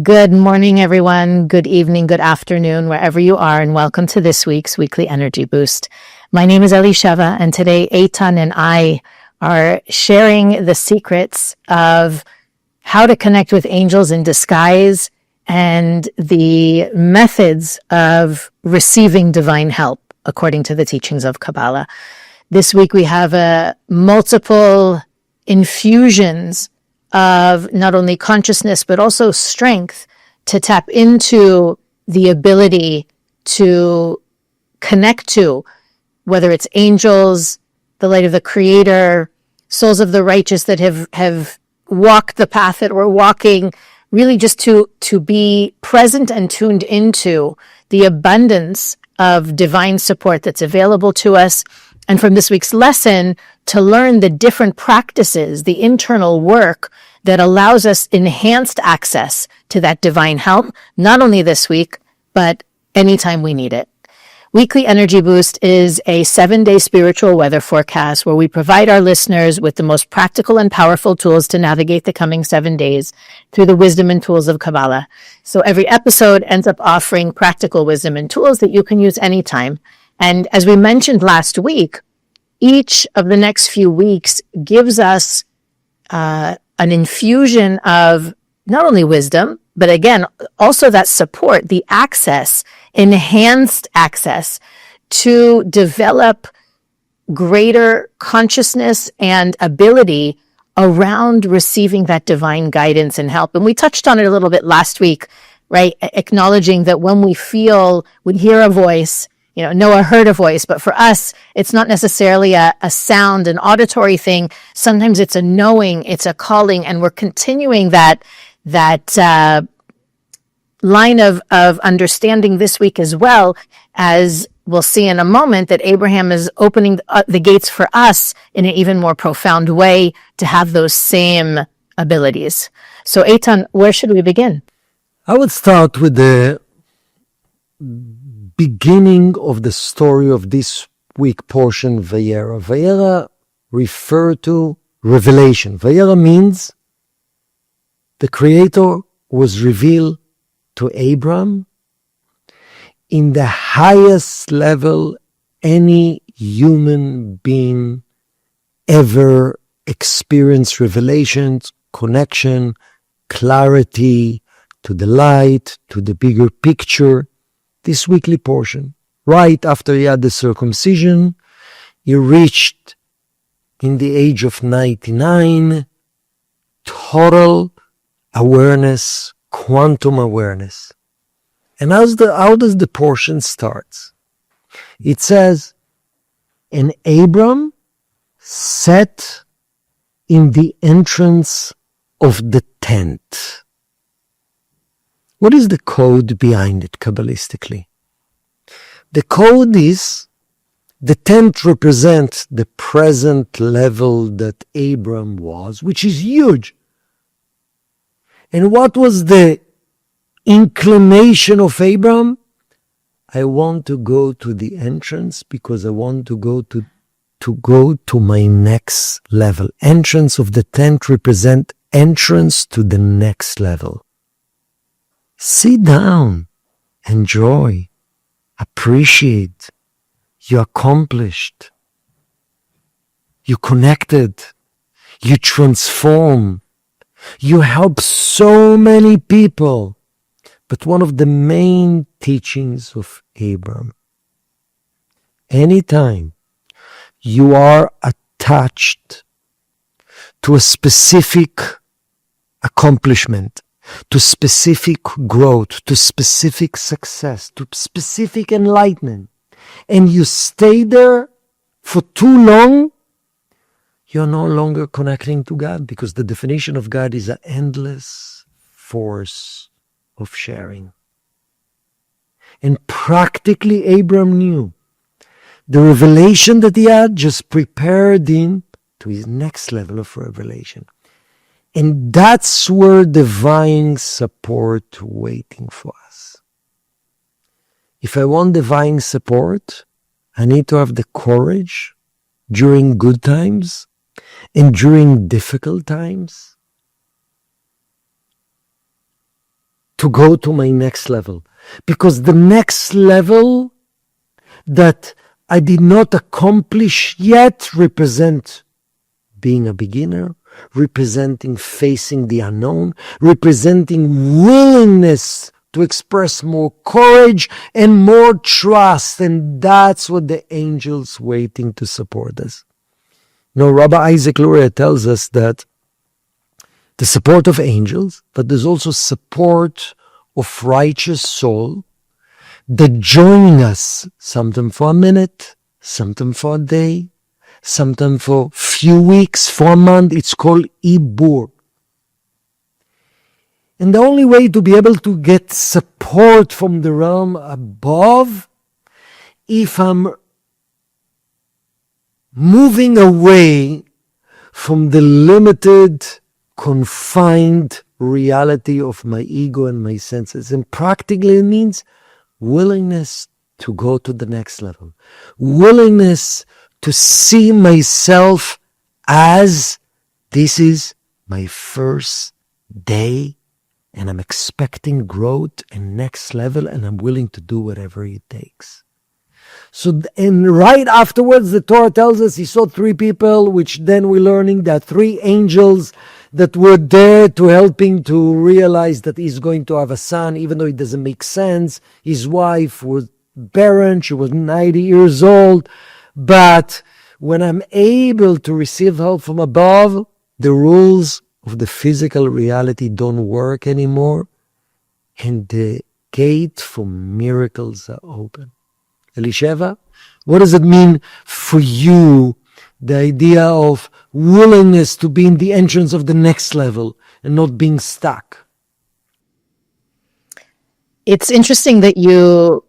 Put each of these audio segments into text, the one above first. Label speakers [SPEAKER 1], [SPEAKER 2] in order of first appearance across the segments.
[SPEAKER 1] Good morning, everyone. Good evening, good afternoon, wherever you are, and welcome to this week's Weekly Energy Boost. My name is Elisheva, and today Eitan and I are sharing the secrets of how to connect with angels in disguise and the methods of receiving divine help according to the teachings of Kabbalah. This week we have multiple infusions of not only consciousness, but also strength to tap into the ability to connect to, whether it's angels, the light of the Creator, souls of the righteous that have walked the path that we're walking, really just to be present and tuned into the abundance of divine support that's available to us. And from this week's lesson, to learn the different practices, the internal work that allows us enhanced access to that divine help, not only this week, but anytime we need it. Weekly Energy Boost is a 7-day spiritual weather forecast where we provide our listeners with the most practical and powerful tools to navigate the coming 7 days through the wisdom and tools of Kabbalah. So every episode ends up offering practical wisdom and tools that you can use anytime. And as we mentioned last week, each of the next few weeks gives us an infusion of not only wisdom, but again, also that support, the access, enhanced access to develop greater consciousness and ability around receiving that divine guidance and help. And we touched on it a little bit last week, right? Acknowledging that when we hear a voice, Noah heard a voice, but for us, it's not necessarily a sound, an auditory thing. Sometimes it's a knowing, it's a calling, and we're continuing that line of understanding this week as well, as we'll see in a moment that Abraham is opening the gates for us in an even more profound way to have those same abilities. So Eitan, where should we begin?
[SPEAKER 2] I would start with the beginning of the story of this week portion, Vayera. Vayera refer to revelation. Vayera means the Creator was revealed to Abram in the highest level any human being ever experienced revelations, connection, clarity to the light, to the bigger picture. This weekly portion, right after he had the circumcision, he reached in the age of 99 total awareness, quantum awareness. And how does the portion start? It says, and Abram sat in the entrance of the tent. What is the code behind it Kabbalistically? The code is the tent represents the present level that Abram was, which is huge. And what was the inclination of Abram? I want to go to the entrance because I want to go to my next level. Entrance of the tent represent entrance to the next level. Sit down, enjoy, appreciate. You accomplished. You connected. You transform. You help so many people. But one of the main teachings of Abram, anytime you are attached to a specific accomplishment, to specific growth, to specific success, to specific enlightenment, and you stay there for too long, you're no longer connecting to God, because the definition of God is an endless force of sharing. And practically Abram knew the revelation that he had just prepared him to his next level of revelation. And that's where divine support waiting for us. If I want divine support, I need to have the courage during good times and during difficult times to go to my next level. Because the next level that I did not accomplish yet represent being a beginner, representing facing the unknown, representing willingness to express more courage and more trust. And that's what the angels waiting to support us. Now, Rabbi Isaac Luria tells us that the support of angels, but there's also support of righteous soul that joining us, sometimes for a minute, sometimes for a day, sometimes for few weeks, for a month. It's called Ibur. And the only way to be able to get support from the realm above, if I'm moving away from the limited, confined reality of my ego and my senses. And practically it means willingness to go to the next level. Willingness to see myself as this is my first day and I'm expecting growth and next level and I'm willing to do whatever it takes. So, and right afterwards, the Torah tells us he saw three people, which then we're learning that three angels that were there to help him to realize that he's going to have a son, even though it doesn't make sense. His wife was barren. She was 90 years old. But when I'm able to receive help from above, the rules of the physical reality don't work anymore. And the gate for miracles are open. Elisheva, what does it mean for you, the idea of willingness to be in the entrance of the next level and not being stuck?
[SPEAKER 1] It's interesting that you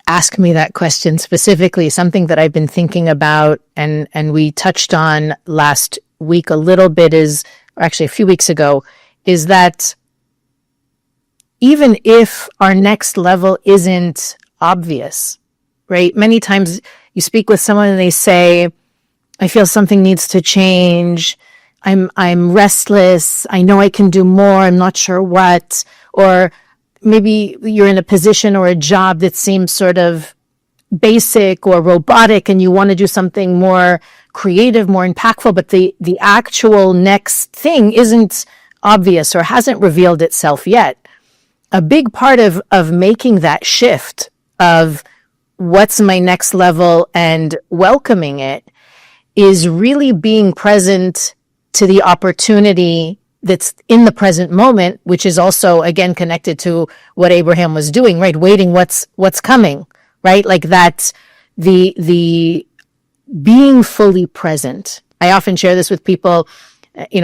[SPEAKER 1] ask me that question specifically, something that I've been thinking about and we touched on last week a little bit or actually a few weeks ago, is that even if our next level isn't obvious, right? Many times you speak with someone and they say, I feel something needs to change. I'm restless. I know I can do more. I'm not sure what. Or maybe you're in a position or a job that seems sort of basic or robotic and you want to do something more creative, more impactful, but the actual next thing isn't obvious or hasn't revealed itself yet. A big part of making that shift of what's my next level and welcoming it is really being present to the opportunity that's in the present moment, which is also, again, connected to what Abraham was doing, right? Waiting what's coming, right? Like that's the being fully present. I often share this with people.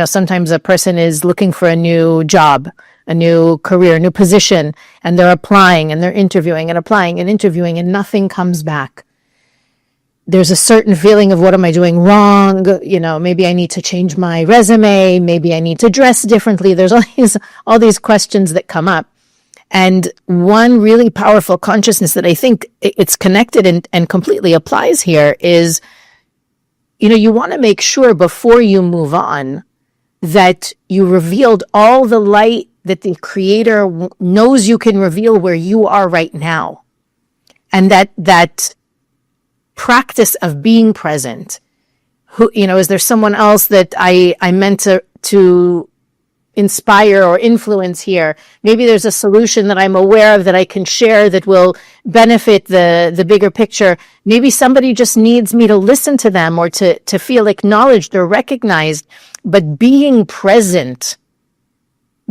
[SPEAKER 1] Sometimes a person is looking for a new job, a new career, a new position, and they're applying and they're interviewing and applying and interviewing and nothing comes back. There's a certain feeling of what am I doing wrong? Maybe I need to change my resume. Maybe I need to dress differently. There's all these questions that come up. And one really powerful consciousness that I think it's connected and completely applies here is, you want to make sure before you move on that you revealed all the light that the Creator knows you can reveal where you are right now. And that practice of being present. Is there someone else that I meant to inspire or influence here? Maybe there's a solution that I'm aware of that I can share that will benefit the bigger picture. Maybe somebody just needs me to listen to them or to feel acknowledged or recognized. But being present,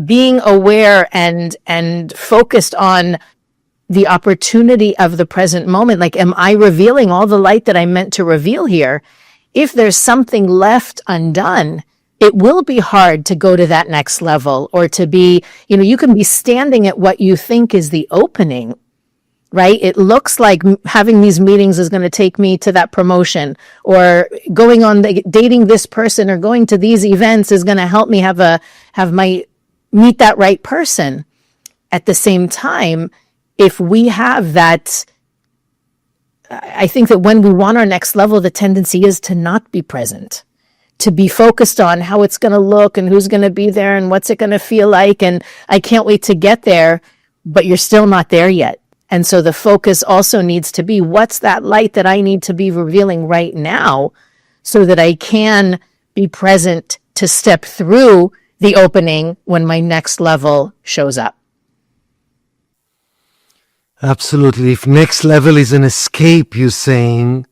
[SPEAKER 1] being aware and focused on the opportunity of the present moment. Like, am I revealing all the light that I meant to reveal here? If there's something left undone, it will be hard to go to that next level or to be, you can be standing at what you think is the opening, right? It looks like having these meetings is going to take me to that promotion, or going on dating this person or going to these events is going to help me meet that right person. At the same time, if we have that, I think that when we want our next level, the tendency is to not be present, to be focused on how it's going to look and who's going to be there and what's it going to feel like. And I can't wait to get there, but you're still not there yet. And so the focus also needs to be, what's that light that I need to be revealing right now so that I can be present to step through the opening when my next level shows up.
[SPEAKER 2] Absolutely. If next level is an escape, you're saying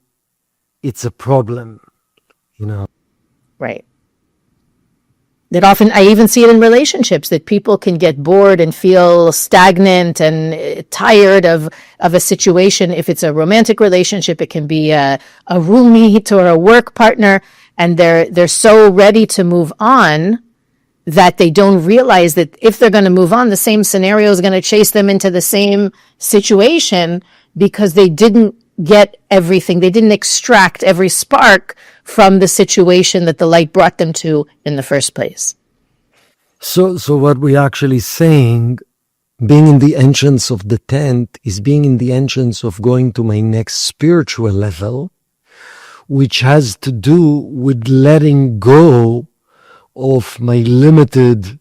[SPEAKER 2] it's a problem,
[SPEAKER 1] Right. That often, I even see it in relationships, that people can get bored and feel stagnant and tired of a situation. If it's a romantic relationship, it can be a roommate or a work partner, and they're so ready to move on that they don't realize that if they're going to move on, the same scenario is going to chase them into the same situation, because they didn't get everything. They didn't extract every spark from the situation that the light brought them to in the first place.
[SPEAKER 2] So what we're actually saying, being in the entrance of the tent, is being in the entrance of going to my next spiritual level, which has to do with letting go of my limited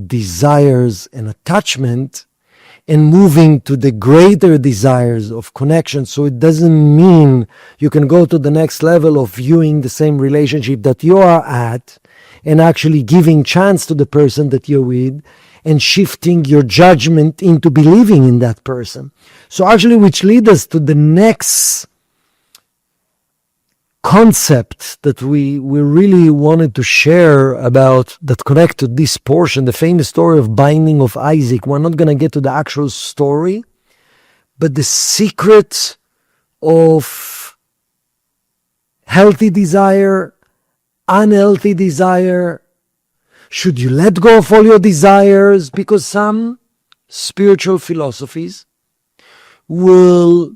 [SPEAKER 2] desires and attachment and moving to the greater desires of connection. So it doesn't mean you can go to the next level of viewing the same relationship that you are at and actually giving chance to the person that you're with and shifting your judgment into believing in that person. So actually, which leads us to the next concept that we really wanted to share about, that connect to this portion, the famous story of binding of Isaac. We're not going to get to the actual story, but the secret of healthy desire, unhealthy desire. Should you let go of all your desires? Because some spiritual philosophies will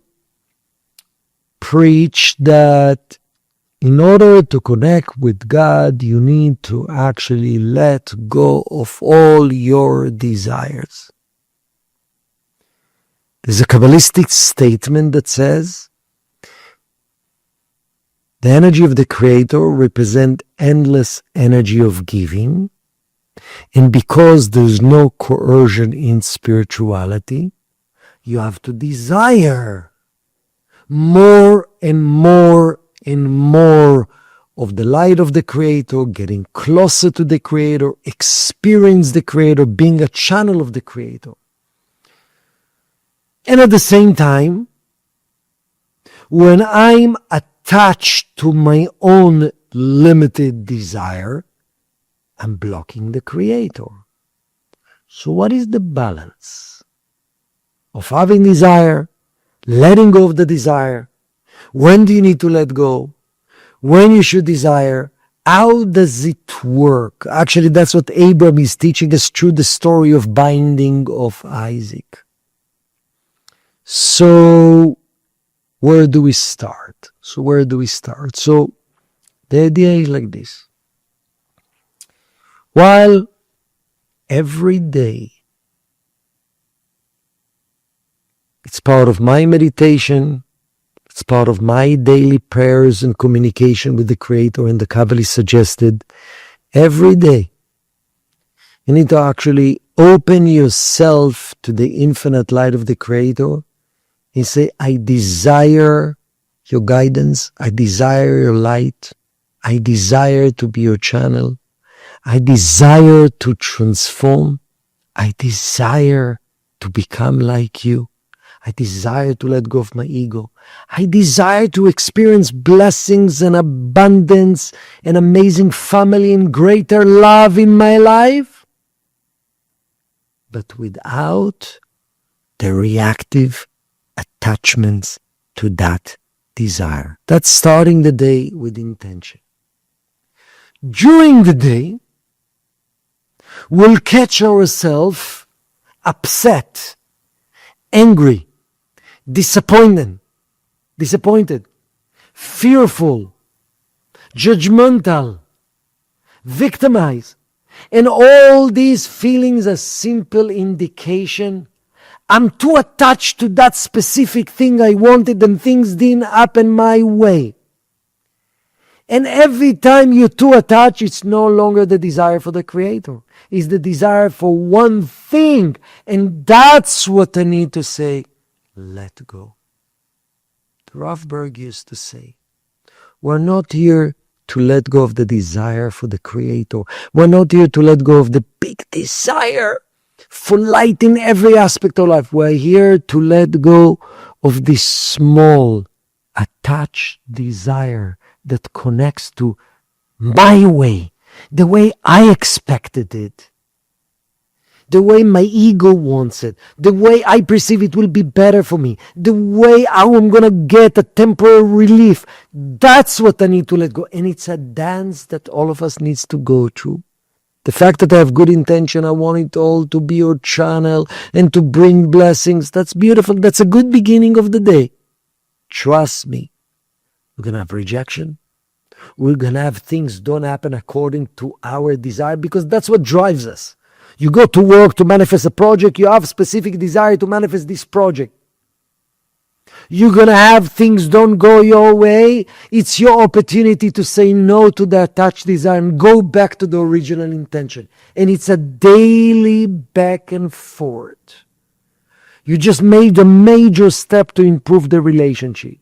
[SPEAKER 2] preach that in order to connect with God, you need to actually let go of all your desires. There's a Kabbalistic statement that says, the energy of the Creator represents endless energy of giving, and because there's no coercion in spirituality, you have to desire more and more and more of the light of the Creator, getting closer to the Creator, experience the Creator, being a channel of the Creator. And at the same time, when I'm attached to my own limited desire, I'm blocking the Creator. So what is the balance of having desire, letting go of the desire? When do you need to let go? When you should desire? How does it work? Actually, that's what Abraham is teaching us through the story of binding of Isaac. So, where do we start? So the idea is like this. While every day it's part of my meditation, it's part of my daily prayers and communication with the Creator, and the Kabbalah suggested every day you need to actually open yourself to the infinite light of the Creator and say, I desire your guidance, I desire your light, I desire to be your channel, I desire to transform, I desire to become like you. I desire to let go of my ego. I desire to experience blessings and abundance and amazing family and greater love in my life, but without the reactive attachments to that desire. That's starting the day with intention. During the day, we'll catch ourselves upset, angry, disappointed, fearful, judgmental, victimized. And all these feelings are simple indication I'm too attached to that specific thing I wanted and things didn't happen my way. And every time you two attach, it's no longer the desire for the Creator. It's the desire for one thing. And that's what I need to say, let go. Rav Berg used to say, we're not here to let go of the desire for the Creator. We're not here to let go of the big desire for light in every aspect of life. We're here to let go of this small, attached desire that connects to my way, the way I expected it, the way my ego wants it, the way I perceive it will be better for me, the way how I'm going to get a temporary relief. That's what I need to let go. And it's a dance that all of us needs to go through. The fact that I have good intention, I want it all to be your channel and to bring blessings, that's beautiful. That's a good beginning of the day. Trust me. We're going to have rejection. We're going to have things don't happen according to our desire, because that's what drives us. You go to work to manifest a project, you have specific desire to manifest this project. You're going to have things don't go your way. It's your opportunity to say no to the attached desire and go back to the original intention. And it's a daily back and forth. You just made a major step to improve the relationship.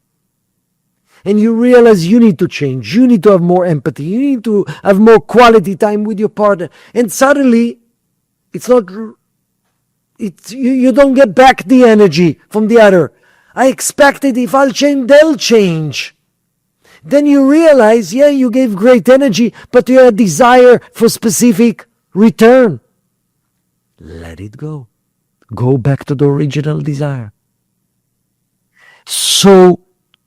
[SPEAKER 2] And you realize you need to change. You need to have more empathy. You need to have more quality time with your partner. And suddenly, you don't get back the energy from the other. I expected if I'll change, they'll change. Then you realize, yeah, you gave great energy, but you had a desire for specific return. Let it go. Go back to the original desire. So,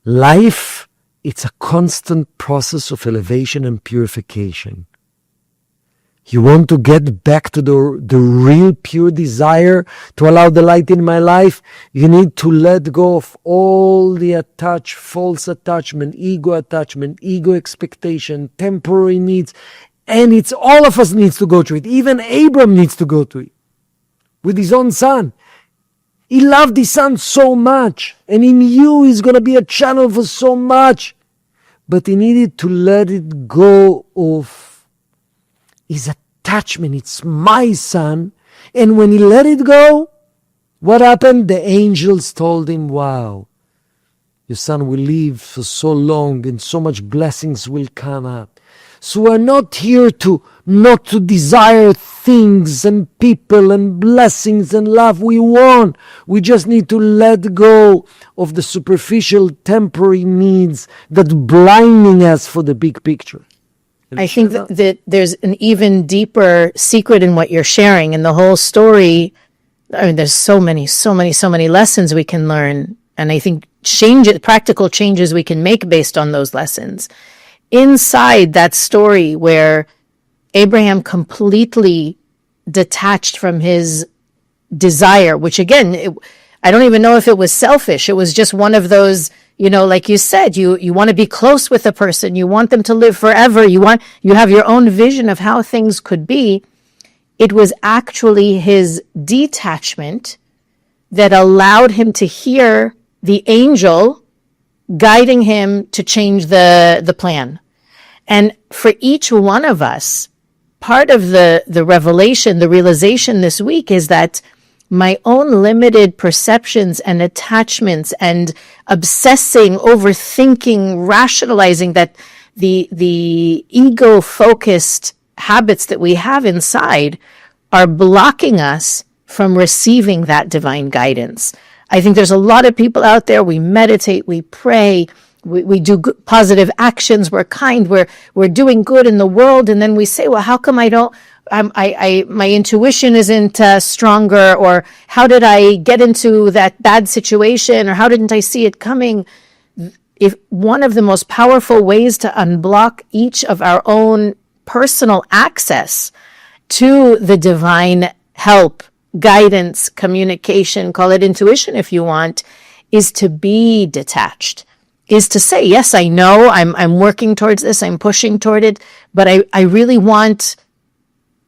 [SPEAKER 2] life, it's a constant process of elevation and purification. You want to get back to the real pure desire to allow the light in my life? You need to let go of all the false attachment, ego expectation, temporary needs. And it's all of us needs to go through it. Even Abram needs to go through it with his own son. He loved his son so much. And he knew he's going to be a channel for so much. But he needed to let it go of his attachment. It's my son. And when he let it go, what happened? The angels told him, wow, your son will live for so long and so much blessings will come up. So we're not here not to desire things and people and blessings and love. We want. We just need to let go of the superficial temporary needs that blinding us for the big picture.
[SPEAKER 1] I think that there's an even deeper secret in what you're sharing, and the whole story. I mean, there's so many lessons we can learn, and I think practical changes we can make based on those lessons. Inside that story where Abraham completely detached from his desire, which again, I don't even know if it was selfish. It was just one of those, like you said, you want to be close with a person. You want them to live forever. You have your own vision of how things could be. It was actually his detachment that allowed him to hear the angel guiding him to change the plan. And for each one of us, part of the revelation, the realization this week is that my own limited perceptions and attachments and obsessing, overthinking, rationalizing, that the ego-focused habits that we have inside are blocking us from receiving that divine guidance. I think there's a lot of people out there, we meditate, we pray, we do good, positive actions, we're kind, we're doing good in the world, and then we say, well, how come my intuition isn't stronger, or how did I get into that bad situation, or how didn't I see it coming? If one of the most powerful ways to unblock each of our own personal access to the divine help, guidance, communication, call it intuition if you want, is to be detached, is to say, yes, I know I'm working towards this, I'm pushing toward it, but I really want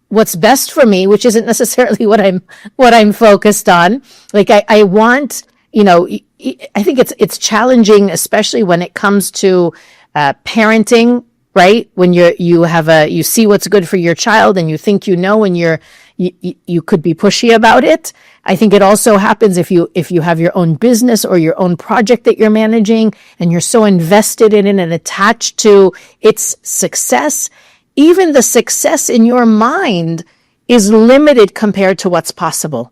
[SPEAKER 1] what's best for me, which isn't necessarily what I'm focused on. Like I want, I think it's challenging, especially when it comes to parenting right? When you see what's good for your child and you think you know, and you could be pushy about it. I think it also happens if you have your own business or your own project that you're managing and you're so invested in it and attached to its success. Even the success in your mind is limited compared to what's possible.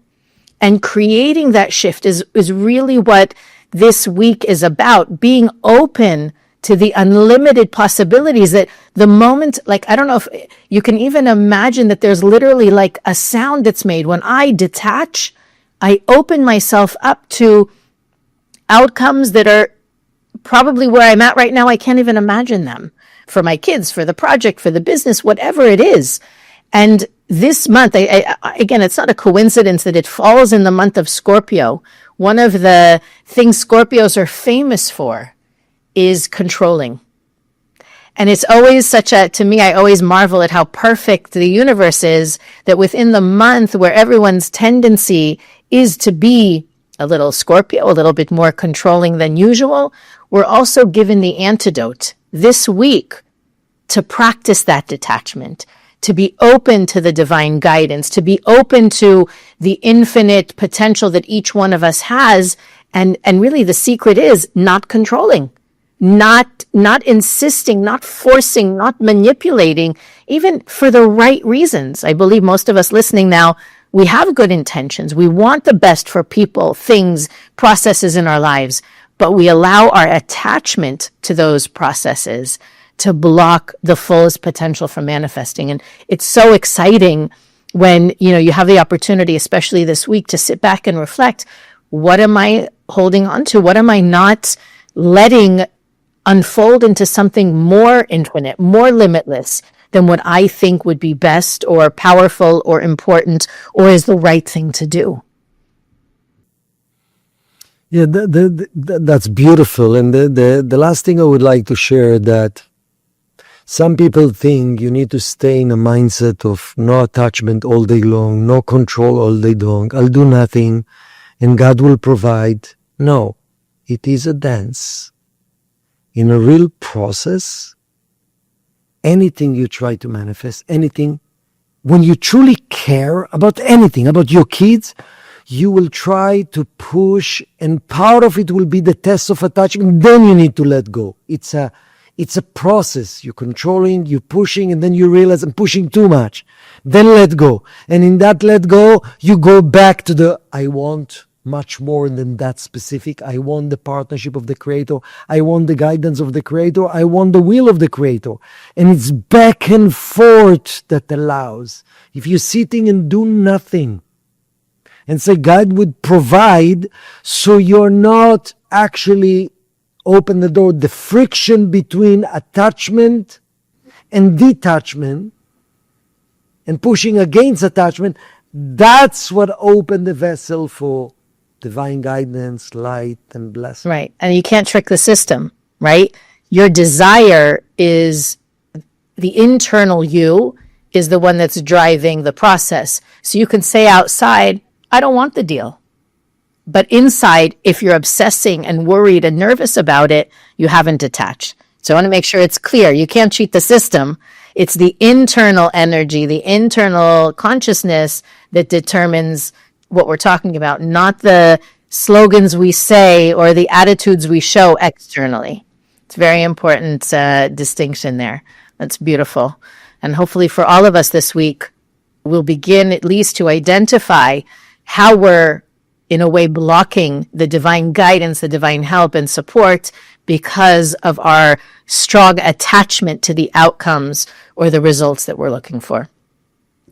[SPEAKER 1] And creating that shift is really what this week is about, being open to the unlimited possibilities. That the moment, like, I don't know if you can even imagine that there's literally like a sound that's made. When I detach, I open myself up to outcomes that are probably where I'm at right now. I can't even imagine them for my kids, for the project, for the business, whatever it is. And this month, again, it's not a coincidence that it falls in the month of Scorpio. One of the things Scorpios are famous for is controlling. And it's always to me, I always marvel at how perfect the universe is, that within the month where everyone's tendency is to be a little Scorpio, a little bit more controlling than usual, we're also given the antidote this week to practice that detachment, to be open to the divine guidance, to be open to the infinite potential that each one of us has. And really the secret is not controlling, not insisting, not forcing, not manipulating, even for the right reasons. I believe most of us listening now, we have good intentions. We want the best for people, things, processes in our lives, but we allow our attachment to those processes to block the fullest potential for manifesting. And it's so exciting when, you have the opportunity, especially this week, to sit back and reflect, what am I holding on to? What am I not letting unfold into something more infinite, more limitless than what I think would be best or powerful or important or is the right thing to do?
[SPEAKER 2] Yeah, that's beautiful. And the last thing I would like to share, that some people think you need to stay in a mindset of no attachment all day long, no control all day long, I'll do nothing and God will provide. No, it is a dance. In a real process, anything you try to manifest, anything, when you truly care about anything, about your kids, you will try to push, and part of it will be the test of attachment. Then you need to let go. It's a process. You're controlling, you're pushing, and then you realize I'm pushing too much. Then let go. And in that let go, you go back to the I want much more than that specific. I want the partnership of the Creator. I want the guidance of the Creator. I want the will of the Creator. And it's back and forth that allows. If you're sitting and do nothing and say God would provide, so you're not actually open the door, the friction between attachment and detachment and pushing against attachment, that's what opened the vessel for divine guidance, light, and blessing.
[SPEAKER 1] Right. And you can't trick the system, right? Your desire is the internal you is the one that's driving the process. So you can say outside, I don't want the deal. But inside, if you're obsessing and worried and nervous about it, you haven't detached. So I want to make sure it's clear. You can't cheat the system. It's the internal energy, the internal consciousness that determines what we're talking about, not the slogans we say or the attitudes we show externally. It's a very important distinction there. That's beautiful. And hopefully for all of us this week, we'll begin at least to identify how we're in a way blocking the divine guidance, the divine help and support because of our strong attachment to the outcomes or the results that we're looking for.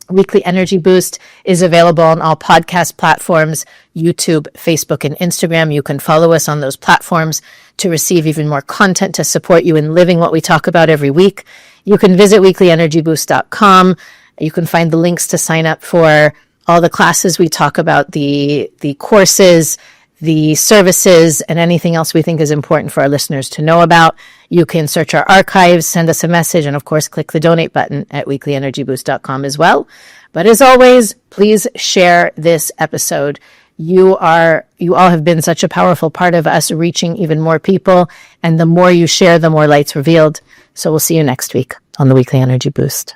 [SPEAKER 1] Weekly Energy Boost is available on all podcast platforms, YouTube, Facebook, and Instagram. You can follow us on those platforms to receive even more content to support you in living what we talk about every week. You can visit weeklyenergyboost.com. You can find the links to sign up for all the classes we talk about, the courses, the services, and anything else we think is important for our listeners to know about. You can search our archives, send us a message, and of course, click the donate button at weeklyenergyboost.com as well. But as always, please share this episode. You all have been such a powerful part of us reaching even more people. And the more you share, the more light's revealed. So we'll see you next week on the Weekly Energy Boost.